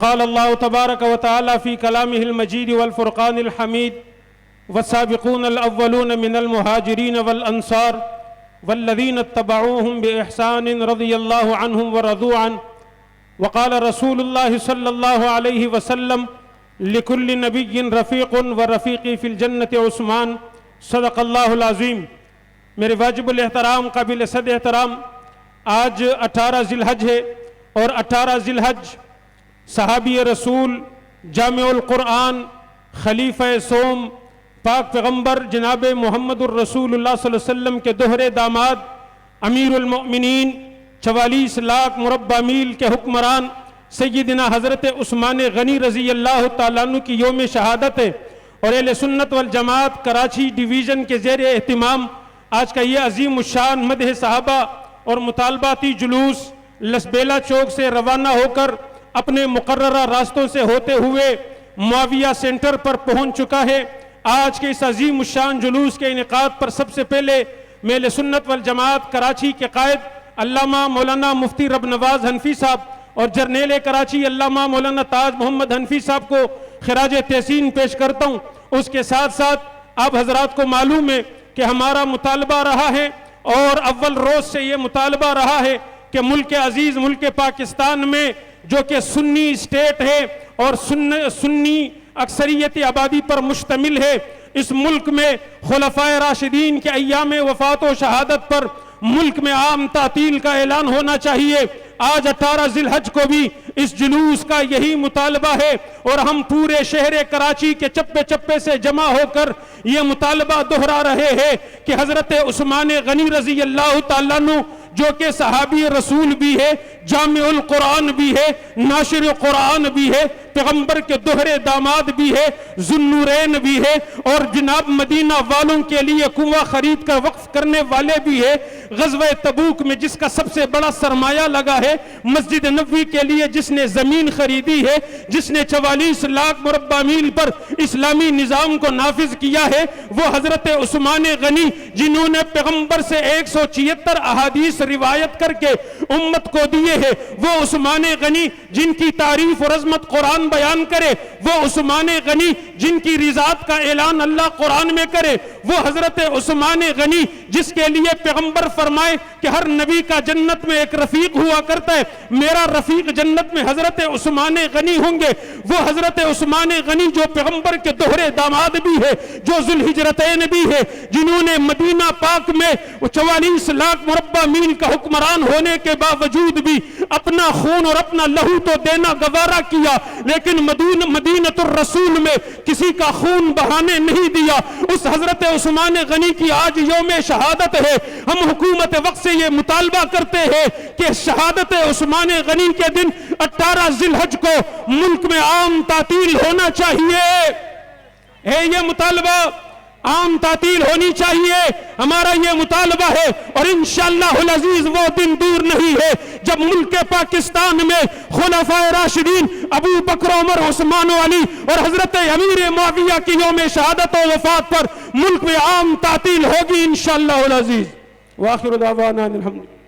قال الله تبارك وتعالى في كلامه المجيد والفرقان الحميد: والسابقون الأولون من المهاجرين والأنصار والذين اتبعوهم بإحسان رضي الله عنهم ورضوا عنه. وقال رسول الله صلى الله عليه وسلم: لكل نبي رفيق ورفيقي في الجنة عثمان. صدق اللہ العظیم۔ میرے واجب الاحترام قابل صد احترام، آج 18 ذی الحج ہے اور 18 ذی الحج صحابی رسول، جامع القرآن، خلیفہ سوم، پاک پیغمبر جناب محمد الرسول اللہ صلی اللہ علیہ وسلم کے دوہرے داماد، امیر المؤمنین، 44 لاکھ مربع میل کے حکمران سیدنا حضرت عثمان غنی رضی اللہ تعالیٰ عنہ کی یوم شہادت ہے، اور اہل سنت والجماعت کراچی ڈویژن کے زیر اہتمام آج کا یہ عظیم الشان مدح صحابہ اور مطالباتی جلوس لسبیلا چوک سے روانہ ہو کر اپنے مقررہ راستوں سے ہوتے ہوئے معاویہ سینٹر پر پہنچ چکا ہے۔ آج کے اس عظیم الشان جلوس کے انعقاد پر سب سے پہلے میں اہل سنت والجماعت کراچی کے قائد علامہ مولانا مفتی رب نواز حنفی صاحب اور جرنیل کراچی علامہ مولانا تاج محمد حنفی صاحب کو خراج تحسین پیش کرتا ہوں۔ اس کے ساتھ ساتھ آپ حضرات کو معلوم ہے کہ ہمارا مطالبہ رہا ہے اور اول روز سے یہ مطالبہ رہا ہے کہ ملک عزیز ملک پاکستان میں جو کہ سنی اسٹیٹ ہے اور سنی اکثریت آبادی پر مشتمل ہے، اس ملک میں خلفائے راشدین کے ایام وفات و شہادت پر ملک میں عام تعطیل کا اعلان ہونا چاہیے۔ آج 18 ذی الحج کو بھی اس جلوس کا یہی مطالبہ ہے، اور ہم پورے شہر کراچی کے چپے چپے سے جمع ہو کر یہ مطالبہ دہرا رہے ہیں کہ حضرت عثمان غنی رضی اللہ تعالیٰ عنہ جو کہ صحابی رسول بھی ہے، جامع القرآن بھی ہے، ناشر قرآن بھی ہے، پیغمبر کے دوہرے داماد بھی ہے، ذوالنورین بھی ہے، اور جناب مدینہ والوں کے لیے کنواں خرید کر وقف کرنے والے بھی ہے۔ غزوہ تبوک میں جس کا سب سے بڑا سرمایہ لگا ہے، مسجد نبوی کے لیے جس نے زمین خریدی ہے، جس نے 44 لاکھ مربع میل پر اسلامی نظام کو نافذ کیا ہے، وہ حضرت عثمان غنی، جنہوں نے پیغمبر سے 176 احادیث روایت کر کے امت کو دیے ہیں۔ وہ عثمان غنی جن کی تعریف اور عظمت قرآن بیان کرے، وہ عثمان غنی جن کی رضاعت کا اعلان اللہ قرآن میں کرے، وہ حضرت عثمان غنی جس کے لیے پیغمبر فرمائے کہ ہر نبی کا جنت میں ایک رفیق ہوا کرتا ہے، میرا رفیق جنت میں حضرت عثمان غنی ہوں گے۔ وہ حضرت عثمان غنی جو پیغمبر کے دوہرے داماد بھی ہے، جو ذوالہجرتین بھی ہے، جنہوں نے مدینہ پاک میں 44 لاکھ مربع میل کا حکمران ہونے کے باوجود بھی اپنا خون اور اپنا لہو تو دینا گوارا کیا، لیکن مدینۃ الرسول میں کسی کا خون بہانے نہیں دیا۔ اس حضرت عثمان غنی کی آج یوم شہادت ہے۔ ہم حکومت وقت سے یہ مطالبہ کرتے ہیں کہ شہادت عثمان غنی کے دن 18 ذی الحج کو ملک میں عام تعطیل ہونا چاہیے۔ یہ مطالبہ عام تعطیل ہونی چاہیے، ہمارا یہ مطالبہ ہے، اور انشاءاللہ العزیز وہ دن دور نہیں ہے جب ملک پاکستان میں خلفائے راشدین ابو بکر، عمر، عثمان و علی اور حضرت امیر معاویہ کی یوم شہادت و وفات پر ملک میں عام تعطیل ہوگی انشاءاللہ العزیز۔ وآخر دعوانا الحمد